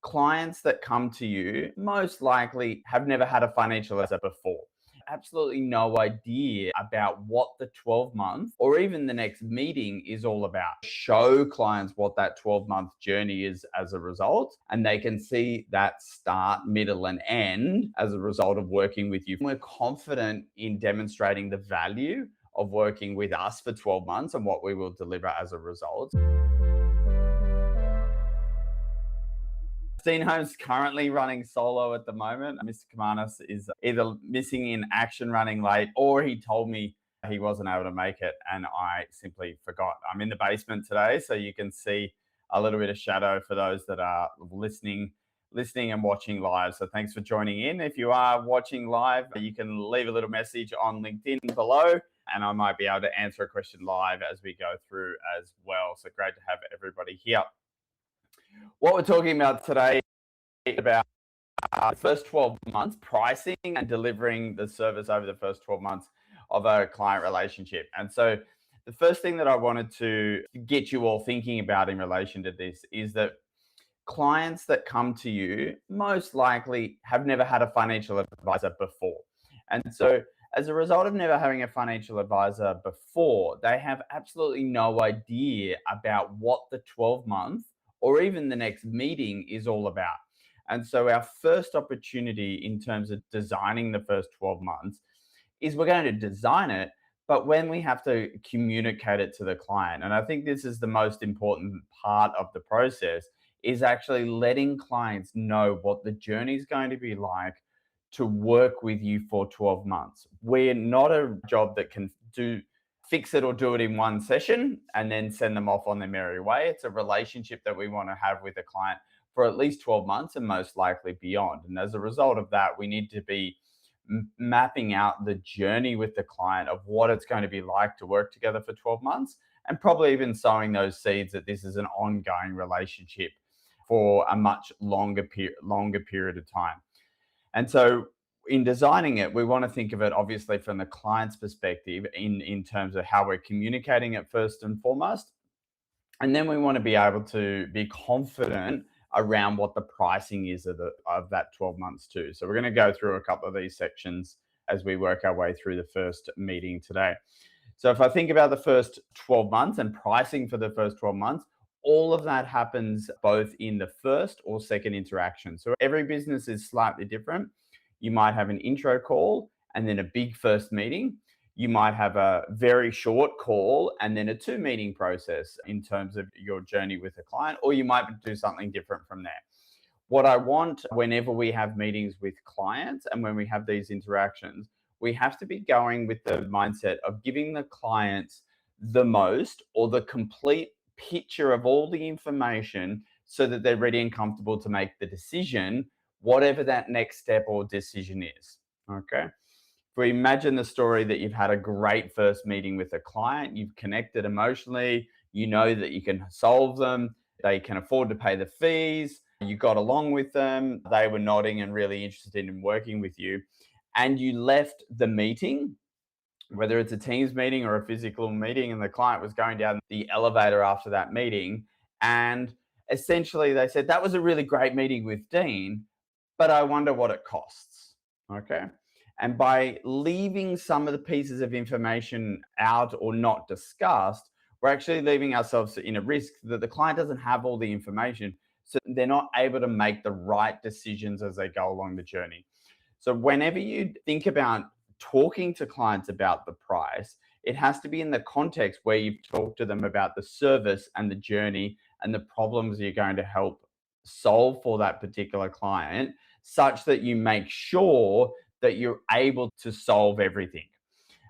clients that come to you most likely have never had a financial advisor before. Absolutely no idea about what the 12-month or even the next meeting is all about. Show clients what that 12-month journey is as a result, and they can see that start, middle, and end as a result of working with you. We're confident in demonstrating the value of working with us for 12 months and what we will deliver as a result. Dean Holmes is currently running solo at the moment. Mr. Kamanis is either missing in action, running late, or he told me he wasn't able to make it and I simply forgot. I'm in the basement today, so you can see a little bit of shadow for those that are listening and watching live. So thanks for joining in. If you are watching live, you can leave a little message on LinkedIn below and I might be able to answer a question live as we go through as well. So great to have everybody here. What we're talking about today is about the first 12 months, pricing and delivering the service over the first 12 months of a client relationship. And so the first thing that I wanted to get you all thinking about in relation to this is that clients that come to you most likely have never had a financial advisor before. And so as a result of never having a financial advisor before, they have absolutely no idea about what the 12-month or even the next meeting is all about. And so our first opportunity in terms of designing the first 12 months is we're going to design it, but when we have to communicate it to the client. And I think this is the most important part of the process, is actually letting clients know what the journey is going to be like to work with you for 12 months. We're not a job that can fix it or do it in one session and then send them off on their merry way. It's a relationship that we want to have with a client for at least 12 months and most likely beyond. And as a result of that, we need to be mapping out the journey with the client of what it's going to be like to work together for 12 months and probably even sowing those seeds that this is an ongoing relationship for a much longer period of time. And so in designing it, we want to think of it obviously from the client's perspective in terms of how we're communicating it first and foremost. And then we want to be able to be confident around what the pricing is of that 12 months too. So we're going to go through a couple of these sections as we work our way through the first meeting today. So if I think about the first 12 months and pricing for the first 12 months, all of that happens both in the first or second interaction. So every business is slightly different. You might have an intro call and then a big first meeting. You might have a very short call and then a 2-meeting process in terms of your journey with a client, or you might do something different from there. What I want whenever we have meetings with clients and when we have these interactions, we have to be going with the mindset of giving the clients the most or the complete picture of all the information so that they're ready and comfortable to make the decision, whatever that next step or decision is. Okay. If we imagine the story that you've had a great first meeting with a client, you've connected emotionally, you know that you can solve them, they can afford to pay the fees, you got along with them, they were nodding and really interested in working with you, and you left the meeting, whether it's a Teams meeting or a physical meeting, and the client was going down the elevator after that meeting, and essentially they said, that was a really great meeting with Dean, but I wonder what it costs. Okay. And by leaving some of the pieces of information out or not discussed, we're actually leaving ourselves in a risk that the client doesn't have all the information, so they're not able to make the right decisions as they go along the journey. So whenever you think about talking to clients about the price, it has to be in the context where you've talked to them about the service and the journey and the problems you're going to help solve for that particular client, such that you make sure that you're able to solve everything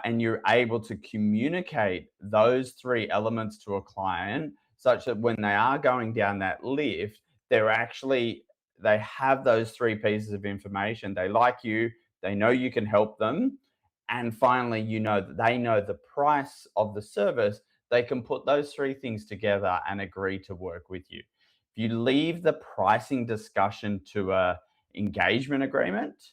and you're able to communicate those 3 elements to a client such that when they are going down that lift, they have those 3 pieces of information. They like you, they know you can help them, and finally, you know that they know the price of the service. They can put those 3 things together and agree to work with you. If you leave the pricing discussion to an engagement agreement,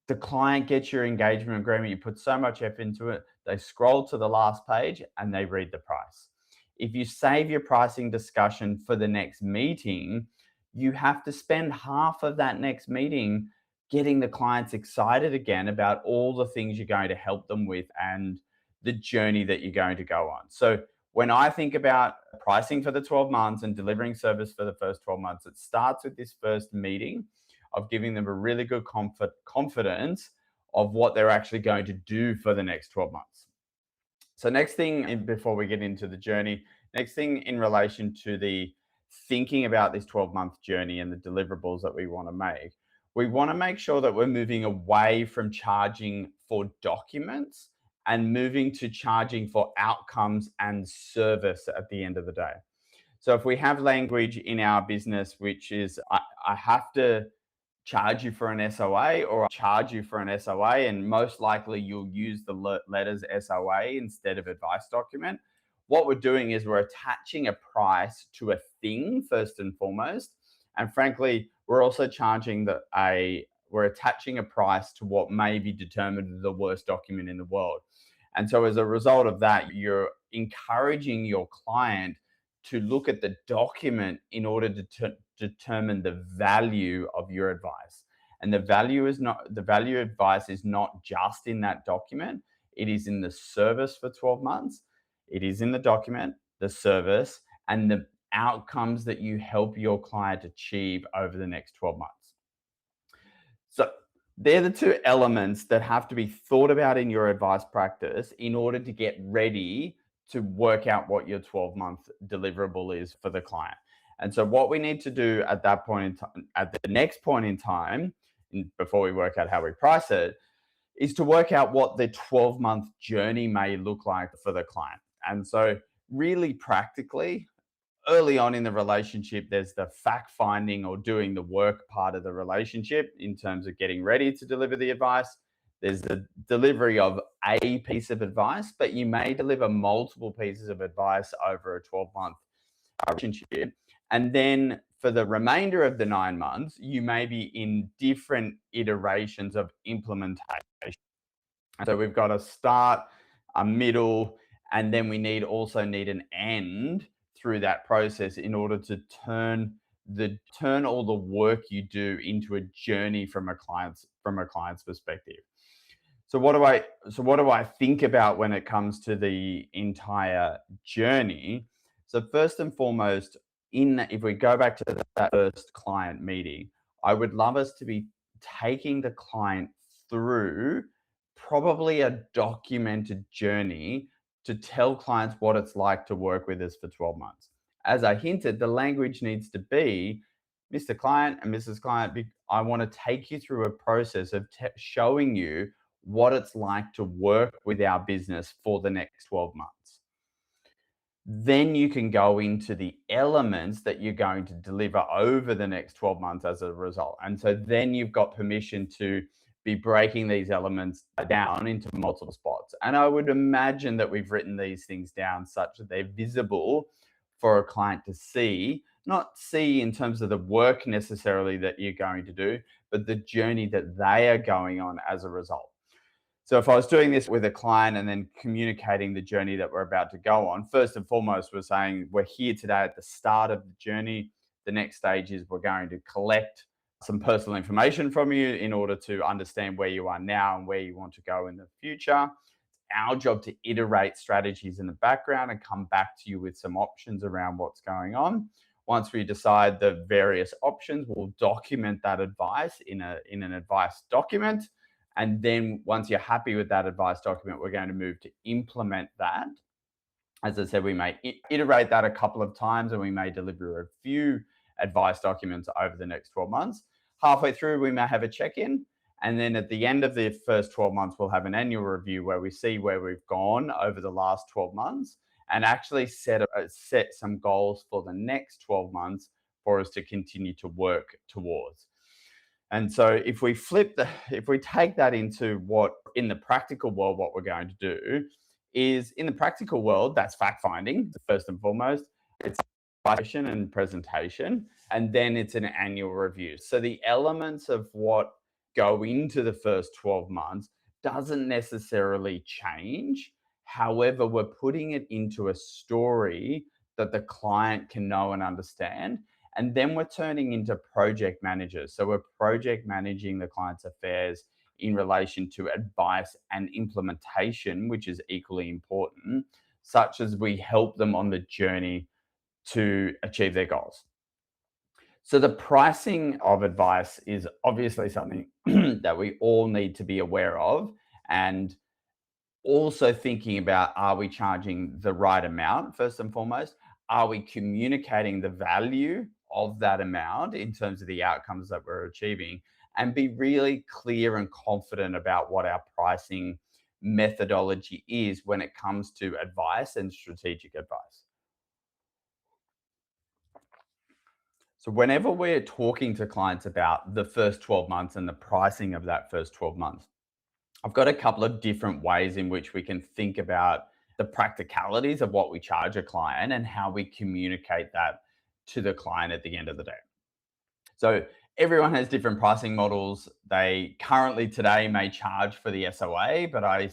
the client gets your engagement agreement, you put so much effort into it, they scroll to the last page and they read the price. If you save your pricing discussion for the next meeting, you have to spend half of that next meeting getting the clients excited again about all the things you're going to help them with and the journey that you're going to go on. So when I think about pricing for the 12 months and delivering service for the first 12 months, it starts with this first meeting of giving them a really good confidence of what they're actually going to do for the next 12 months. So next thing, before we get into the journey, next thing in relation to the thinking about this 12-month journey and the deliverables that we want to make, we want to make sure that we're moving away from charging for documents and moving to charging for outcomes and service at the end of the day. So if we have language in our business, which is, I have to charge you for an SOA or charge you for an SOA, and most likely you'll use the letters SOA instead of advice document. What we're doing is we're attaching a price to a thing first and foremost, and frankly, we're also we're attaching a price to what may be determined the worst document in the world. And so as a result of that, you're encouraging your client to look at the document in order to determine the value of your advice. And the value of advice is not just in that document, it is in the service for 12 months. It is in the document, the service, and the outcomes that you help your client achieve over the next 12 months. So they're the two elements that have to be thought about in your advice practice in order to get ready to work out what your 12-month deliverable is for the client. And so what we need to do at that point in time, at the next point in time, before we work out how we price it, is to work out what the 12-month journey may look like for the client. And so really practically, early on in the relationship, there's the fact finding or doing the work part of the relationship in terms of getting ready to deliver the advice. There's the delivery of a piece of advice, but you may deliver multiple pieces of advice over a 12-month relationship. And then for the remainder of the 9 months, you may be in different iterations of implementation. So we've got a start, a middle, and then we also need an end through that process in order to turn all the work you do into a journey from a client's perspective. So what do I think about when it comes to the entire journey? So first and foremost, if we go back to that first client meeting, I would love us to be taking the client through probably a documented journey to tell clients what it's like to work with us for 12 months. As I hinted, the language needs to be, Mr. Client and Mrs. Client, I want to take you through a process of showing you what it's like to work with our business for the next 12 months. Then you can go into the elements that you're going to deliver over the next 12 months as a result. And so then you've got permission to be breaking these elements down into multiple spots. And I would imagine that we've written these things down such that they're visible for a client to see, not see in terms of the work necessarily that you're going to do, but the journey that they are going on as a result. So if I was doing this with a client and then communicating the journey that we're about to go on, first and foremost, we're saying we're here today at the start of the journey. The next stage is we're going to collect some personal information from you in order to understand where you are now and where you want to go in the future. It's our job to iterate strategies in the background and come back to you with some options around what's going on. Once we decide the various options, we'll document that advice in an advice document. And then once you're happy with that advice document, we're going to move to implement that. As I said, we may iterate that a couple of times and we may deliver a few advice documents over the next 12 months. Halfway through, we may have a check-in. And then at the end of the first 12 months, we'll have an annual review where we see where we've gone over the last 12 months and actually set some goals for the next 12 months for us to continue to work towards. And so if we take that into what in the practical world, what we're going to do is in the practical world, that's fact finding, first and foremost. It's evaluation and presentation, and then it's an annual review. So the elements of what go into the first 12 months doesn't necessarily change. However, we're putting it into a story that the client can know and understand. And then we're turning into project managers. So we're project managing the client's affairs in relation to advice and implementation, which is equally important, such as we help them on the journey to achieve their goals. So the pricing of advice is obviously something that we all need to be aware of, and also thinking about, are we charging the right amount first and foremost? Are we communicating the value of that amount in terms of the outcomes that we're achieving? And be really clear and confident about what our pricing methodology is when it comes to advice and strategic advice. So, whenever we're talking to clients about the first 12 months and the pricing of that first 12 months, I've got a couple of different ways in which we can think about the practicalities of what we charge a client and how we communicate that to the client at the end of the day. So everyone has different pricing models. They currently today may charge for the SOA, but I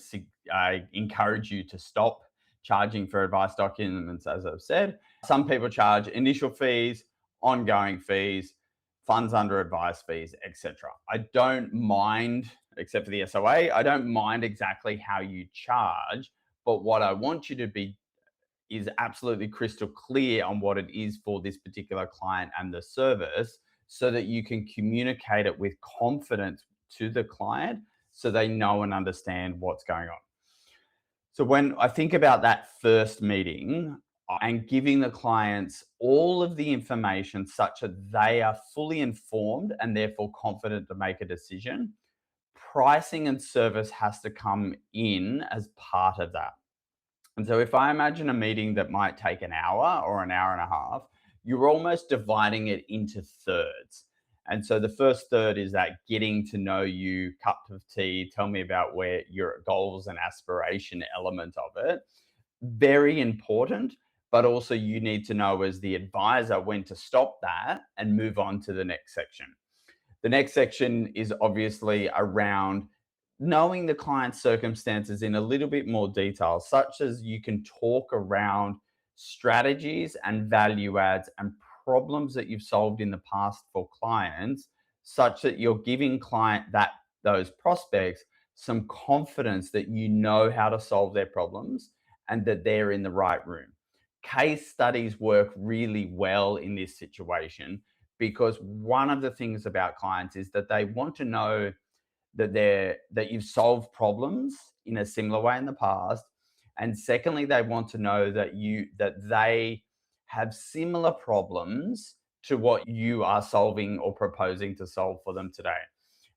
encourage you to stop charging for advice documents, as I've said. Some people charge initial fees, ongoing fees, funds under advice fees, etc. I don't mind, except for the SOA, I don't mind exactly how you charge, but what I want you to be is absolutely crystal clear on what it is for this particular client and the service, so that you can communicate it with confidence to the client so they know and understand what's going on. So when I think about that first meeting and giving the clients all of the information such that they are fully informed and therefore confident to make a decision, pricing and service has to come in as part of that. And so if I imagine a meeting that might take an hour or an hour and a half, you're almost dividing it into thirds. And so the first third is that getting to know you, cup of tea, tell me about where your goals and aspiration element of it. Very important, but also you need to know as the advisor when to stop that and move on to the next section. The next section is obviously around knowing the client's circumstances in a little bit more detail, such as you can talk around strategies and value adds and problems that you've solved in the past for clients, such that you're giving client that those prospects some confidence that you know how to solve their problems and that they're in the right room. Case studies work really well in this situation, because one of the things about clients is that they want to know that you've solved problems in a similar way in the past, and secondly they want to know that they have similar problems to what you are solving or proposing to solve for them today.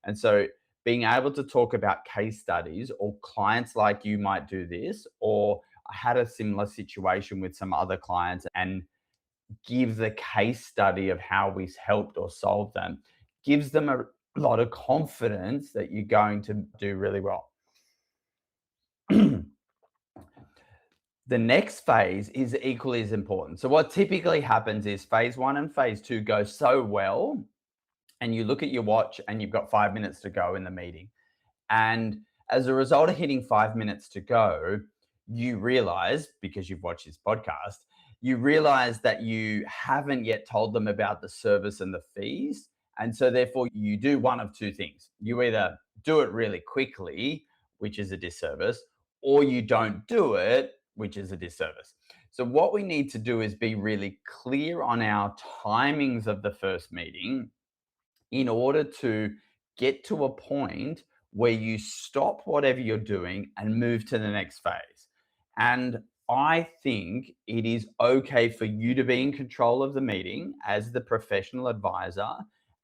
And so being able to talk about case studies, or clients like you might do this, or I had a similar situation with some other clients, and give the case study of how we helped or solved them, gives them a lot of confidence that you're going to do really well. The next phase is equally as important. So what typically happens is phase 1 and phase 2 go so well, and you look at your watch and you've got 5 minutes to go in the meeting. And as a result of hitting 5 minutes to go, you realize, because you've watched this podcast, you realize that you haven't yet told them about the service and the fees. And so, therefore, you do one of two things. You either do it really quickly, which is a disservice, or you don't do it, which is a disservice. So, what we need to do is be really clear on our timings of the first meeting in order to get to a point where you stop whatever you're doing and move to the next phase. And I think it is okay for you to be in control of the meeting as the professional advisor,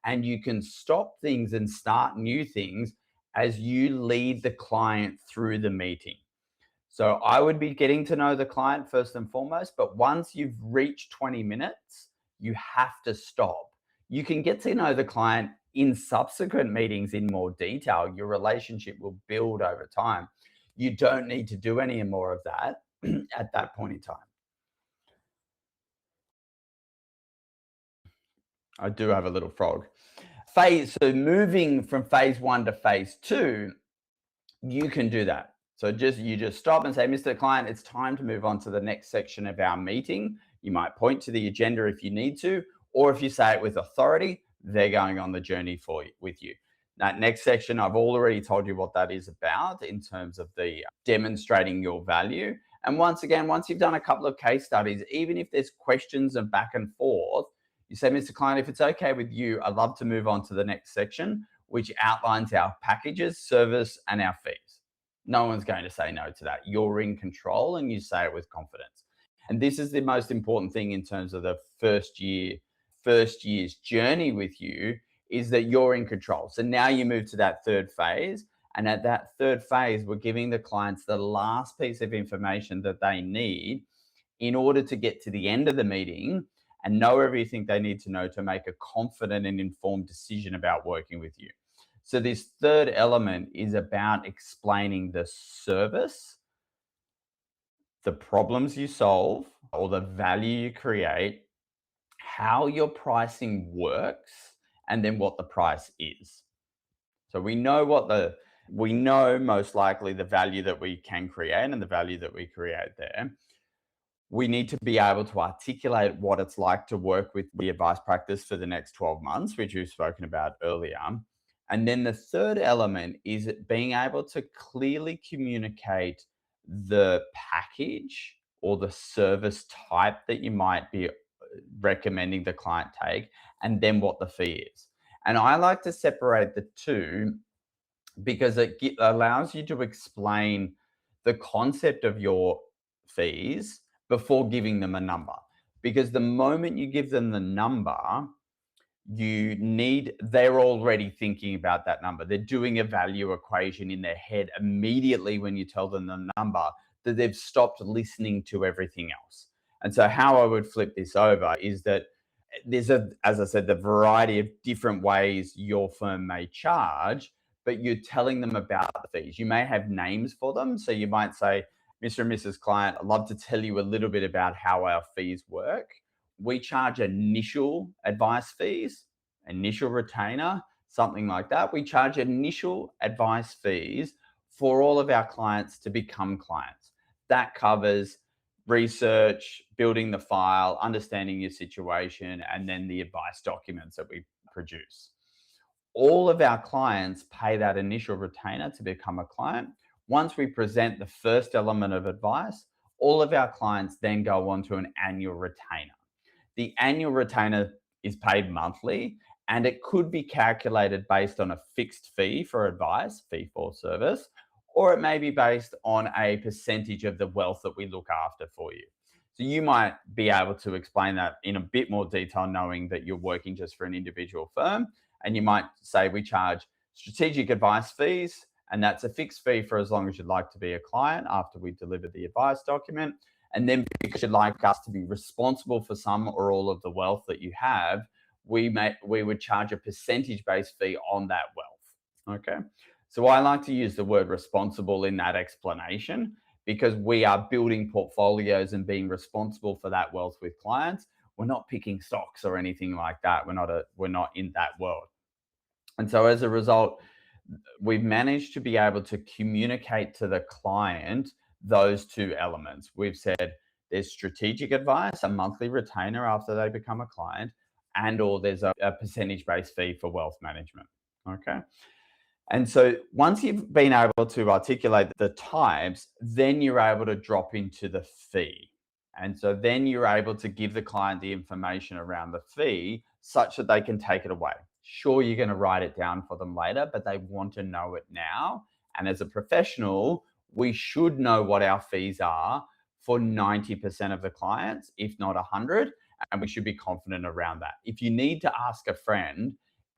and you can stop things and start new things as you lead the client through the meeting. So I would be getting to know the client first and foremost, but once you've reached 20 minutes, you have to stop. You can get to know the client in subsequent meetings in more detail. Your relationship will build over time. You don't need to do any more of that at that point in time. I do have a little frog. So moving from phase 1 to phase 2, you can do that. So you just stop and say, Mr. Client, it's time to move on to the next section of our meeting. You might point to the agenda if you need to, Or if you say it with authority, they're going on the journey with you. That next section, I've already told you what that is about in terms of the demonstrating your value. And once again, once you've done a couple of case studies, even if there's questions and back and forth, you say, Mr. Client, if it's okay with you, I'd love to move on to the next section, which outlines our packages, service, and our fees. No one's going to say no to that. You're in control and you say it with confidence. And this is the most important thing in terms of the first year's journey with you, is that you're in control. So now you move to that third phase. And at that third phase, we're giving the clients the last piece of information that they need in order to get to the end of the meeting and know everything they need to know to make a confident and informed decision about working with you. So this third element is about explaining the service, the problems you solve, or the value you create, how your pricing works, and then what the price is. So we know most likely the value that we can create and the value that we create there. We need to be able to articulate what it's like to work with the advice practice for the next 12 months, which we've spoken about earlier. And then the third element is being able to clearly communicate the package or the service type that you might be recommending the client take, and then what the fee is. And I like to separate the two because it allows you to explain the concept of your fees before giving them a number. Because the moment you give them the number, they're already thinking about that number. They're doing a value equation in their head immediately when you tell them the number, that they've stopped listening to everything else. And so how I would flip this over is that there's as I said, the variety of different ways your firm may charge, but you're telling them about the fees. You may have names for them. So you might say, Mr. and Mrs. Client, I'd love to tell you a little bit about how our fees work. We charge initial advice fees, initial retainer, something like that. We charge initial advice fees for all of our clients to become clients. That covers research, building the file, understanding your situation, and then the advice documents that we produce. All of our clients pay that initial retainer to become a client. Once we present the first element of advice, all of our clients then go on to an annual retainer. The annual retainer is paid monthly, and it could be calculated based on a fixed fee for advice, fee for service, or it may be based on a percentage of the wealth that we look after for you. So you might be able to explain that in a bit more detail, knowing that you're working just for an individual firm. And you might say, we charge strategic advice fees, and that's a fixed fee for as long as you'd like to be a client after we deliver the advice document. And then because you'd like us to be responsible for some or all of the wealth that you have, we would charge a percentage-based fee on that wealth. Okay. So I like to use the word responsible in that explanation, because we are building portfolios and being responsible for that wealth with clients. We're not picking stocks or anything like that. We're not in that world. And so as a result, we've managed to be able to communicate to the client those two elements. We've said there's strategic advice, a monthly retainer after they become a client, or there's a percentage-based fee for wealth management. Okay. And so once you've been able to articulate the types, then you're able to drop into the fee. And so then you're able to give the client the information around the fee such that they can take it away. Sure, you're going to write it down for them later, but they want to know it now. And as a professional, we should know what our fees are for 90% of the clients, if not 100, and we should be confident around that. If you need to ask a friend,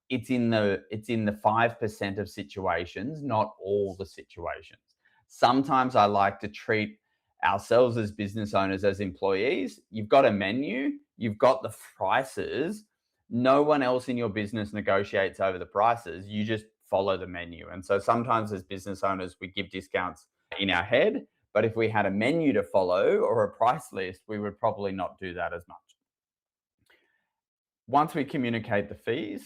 it's in the 5% of situations, not all the situations. Sometimes I like to treat ourselves as business owners, as employees. You've got a menu, you've got the prices. No one else in your business negotiates over the prices. You just follow the menu. And so sometimes as business owners, we give discounts in our head, but if we had a menu to follow or a price list, we would probably not do that as much. Once we communicate the fees,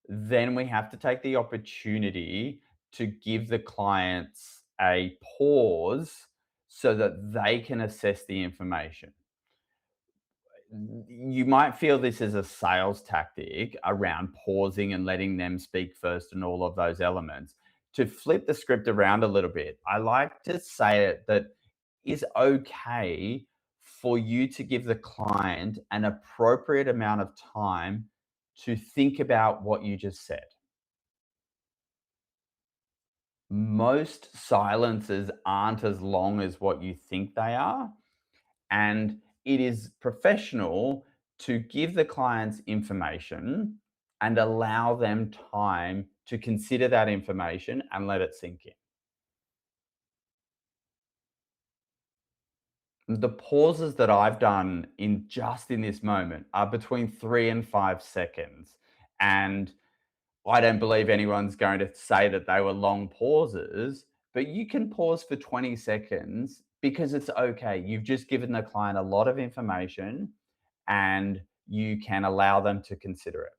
then we have to take the opportunity to give the clients a pause so that they can assess the information. you might feel this is a sales tactic around pausing and letting them speak first and all of those elements. To flip the script around a little bit, I like to say it that it's okay for you to give the client an appropriate amount of time to think about what you just said. Most silences aren't as long as what you think they are. And it is professional to give the clients information and allow them time to consider that information and let it sink in. The pauses that I've done in just in this moment are between 3 and 5 seconds. And I don't believe anyone's going to say that they were long pauses, but you can pause for 20 seconds because it's okay. You've just given the client a lot of information and you can allow them to consider it.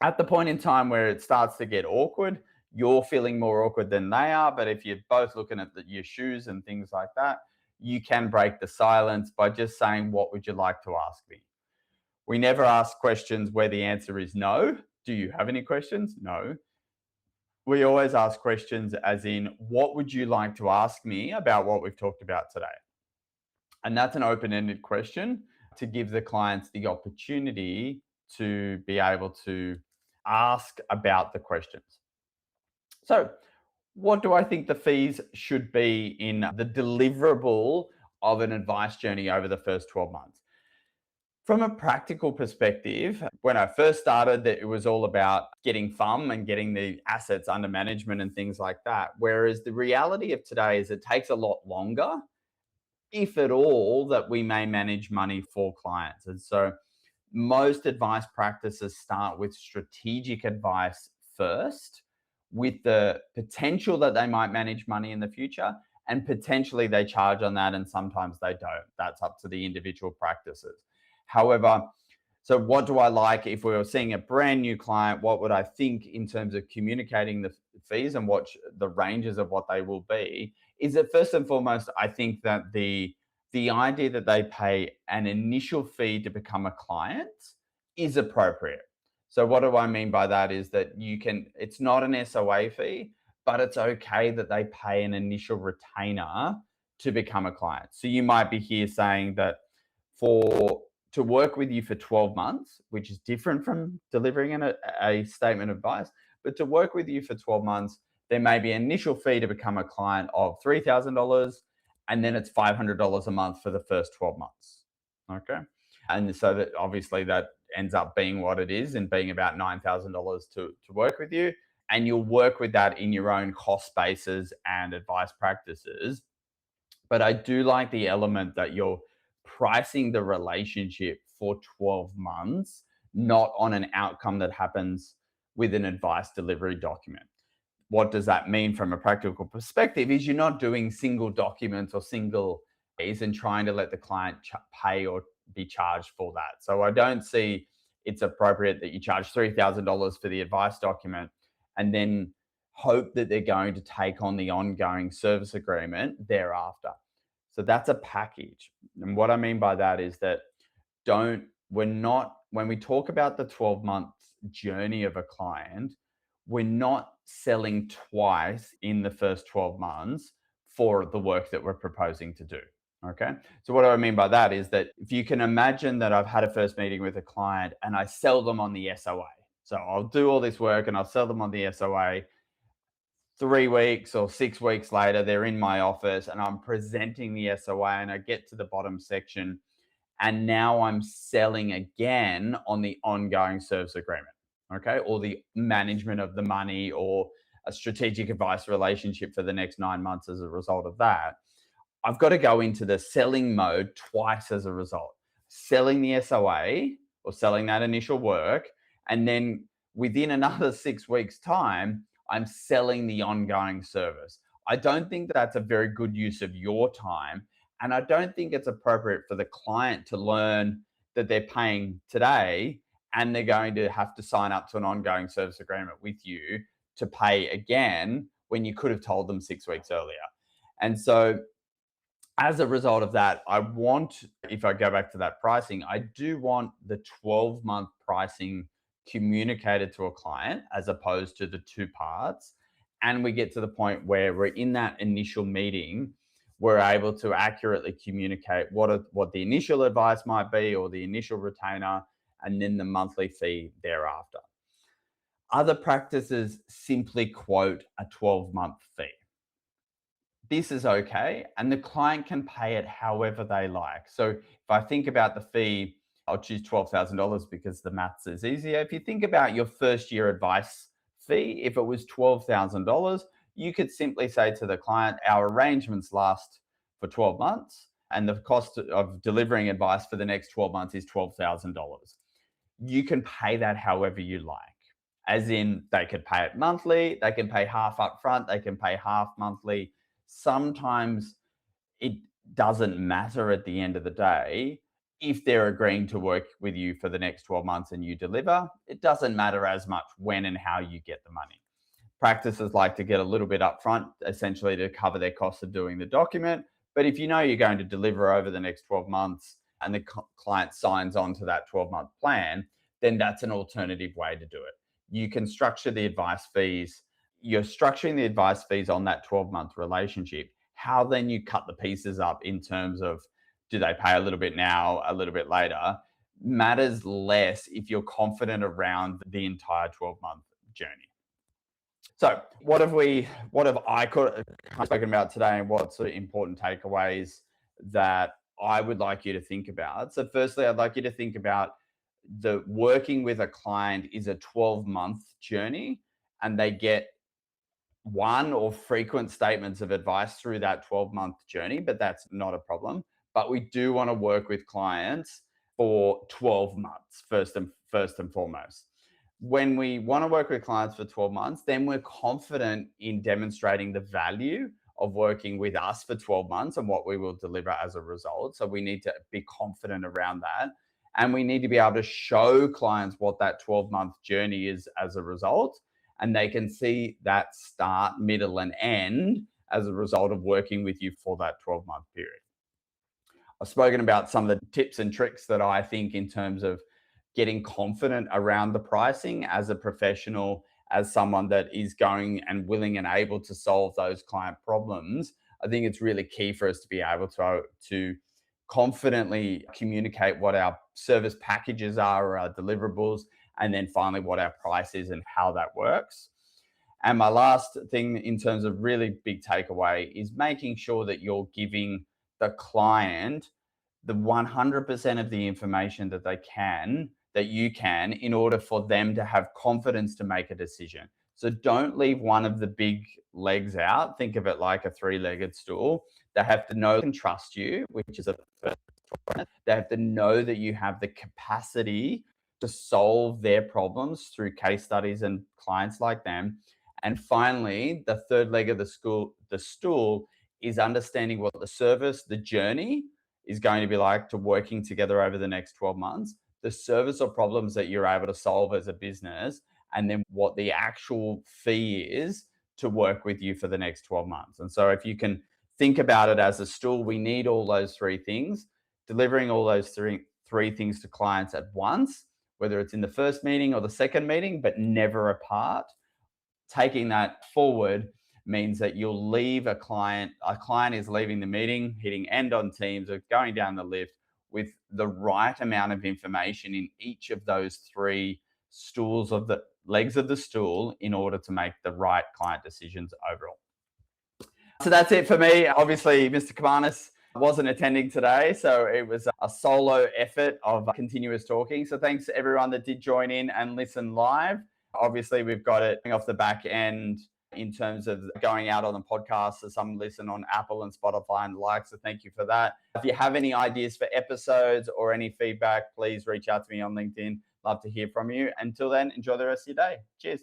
At the point in time where it starts to get awkward, you're feeling more awkward than they are. But if you're both looking at your shoes and things like that, you can break the silence by just saying, "What would you like to ask me?" We never ask questions where the answer is no. Do you have any questions? No. We always ask questions as in, "What would you like to ask me about what we've talked about today?" And that's an open ended question to give the clients the opportunity to be able to ask about the questions. So, what do I think the fees should be in the deliverable of an advice journey over the first 12 months? From a practical perspective, when I first started, it was all about getting FUM and getting the assets under management and things like that. Whereas the reality of today is it takes a lot longer, if at all, that we may manage money for clients. And so most advice practices start with strategic advice first, with the potential that they might manage money in the future. And potentially they charge on that, and sometimes they don't. That's up to the individual practices. However, so what do I like if we were seeing a brand new client? What would I think in terms of communicating the fees and what the ranges of what they will be? Is that first and foremost, I think that the idea that they pay an initial fee to become a client is appropriate. So what do I mean by that is that it's not an SOA fee, but it's okay that they pay an initial retainer to become a client. So you might be here saying that for to work with you for 12 months, which is different from delivering a statement of advice, but to work with you for 12 months, there may be an initial fee to become a client of $3,000, and then it's $500 a month for the first 12 months. Okay. And so that obviously that ends up being what it is and being about $9,000 to work with you. And you'll work with that in your own cost bases and advice practices. But I do like the element that you're pricing the relationship for 12 months, not on an outcome that happens with an advice delivery document. What does that mean from a practical perspective is you're not doing single documents or single fees and trying to let the client pay or be charged for that. So I don't see it's appropriate that you charge $3,000 for the advice document and then hope that they're going to take on the ongoing service agreement thereafter. So that's a package. And what I mean by that is that we're not, when we talk about the 12-month journey of a client, we're not selling twice in the first 12 months for the work that we're proposing to do. Okay. So, what do I mean by that is that if you can imagine that I've had a first meeting with a client and I sell them on the SOA. So, I'll do all this work and I'll sell them on the SOA. 3 weeks or 6 weeks later, they're in my office and I'm presenting the SOA and I get to the bottom section. And now I'm selling again on the ongoing service agreement, okay, or the management of the money or a strategic advice relationship for the next 9 months as a result of that. I've got to go into the selling mode twice as a result. Selling the SOA or selling that initial work, and then within another 6 weeks' time, I'm selling the ongoing service. I don't think that's a very good use of your time. And I don't think it's appropriate for the client to learn that they're paying today and they're going to have to sign up to an ongoing service agreement with you to pay again when you could have told them 6 weeks earlier. And so As a result of that, if I go back to that pricing, I do want the 12-month pricing communicated to a client as opposed to the two parts. And we get to the point where we're in that initial meeting, we're able to accurately communicate what the initial advice might be or the initial retainer, and then the monthly fee thereafter. Other practices simply quote a 12-month fee. This is okay, and the client can pay it however they like. So if I think about the fee, I'll choose $12,000 because the maths is easier. If you think about your first year advice fee, if it was $12,000, you could simply say to the client, our arrangements last for 12 months, and the cost of delivering advice for the next 12 months is $12,000. You can pay that however you like. As in, they could pay it monthly, they can pay half up front, they can pay half monthly. Sometimes it doesn't matter at the end of the day. If they're agreeing to work with you for the next 12 months and you deliver, it doesn't matter as much when and how you get the money. Practices like to get a little bit upfront, essentially to cover their costs of doing the document. But if you know you're going to deliver over the next 12 months and the client signs on to that 12-month plan, then that's an alternative way to do it. You can structure the advice fees. You're structuring the advice fees on that 12-month relationship. How then you cut the pieces up in terms of, do they pay a little bit now, a little bit later, matters less if you're confident around the entire 12-month journey. So what have I spoken about today, and what sort of important takeaways that I would like you to think about? So firstly, I'd like you to think about the working with a client is a 12-month journey, and they get one or frequent statements of advice through that 12-month journey, but that's not a problem. But we do want to work with clients for 12 months, first and foremost. When we want to work with clients for 12 months, then we're confident in demonstrating the value of working with us for 12 months and what we will deliver as a result. So we need to be confident around that. And we need to be able to show clients what that 12-month journey is as a result. And they can see that start, middle, and end as a result of working with you for that 12-month period. I've spoken about some of the tips and tricks that I think in terms of getting confident around the pricing as a professional, as someone that is going and willing and able to solve those client problems. I think it's really key for us to be able to confidently communicate what our service packages are or our deliverables, and then finally what our price is and how that works. And my last thing in terms of really big takeaway is making sure that you're giving the client the 100% of the information that you can in order for them to have confidence to make a decision. So don't leave one of the big legs out. Think of it like a three-legged stool. They have to know and trust you, which is a first one. They have to know that you have the capacity to solve their problems through case studies and clients like them. And finally, the third leg of the stool is understanding what the service, the journey is going to be like to working together over the next 12 months, the service or problems that you're able to solve as a business, and then what the actual fee is to work with you for the next 12 months. And so if you can think about it as a stool, we need all those three things, delivering all those three things to clients at once, whether it's in the first meeting or the second meeting, but never apart. Taking that forward means that you'll leave a client is leaving the meeting, hitting end on Teams or going down the lift with the right amount of information in each of those three stools of the legs of the stool in order to make the right client decisions overall. So that's it for me. Obviously, Mr. Kamanis wasn't attending today, so it was a solo effort of continuous talking. So thanks to everyone that did join in and listen live. Obviously, we've got it off the back end in terms of going out on the podcast. So some listen on Apple and Spotify and the like. So thank you for that. If you have any ideas for episodes or any feedback, please reach out to me on LinkedIn. Love to hear from you. Until then, enjoy the rest of your day. Cheers.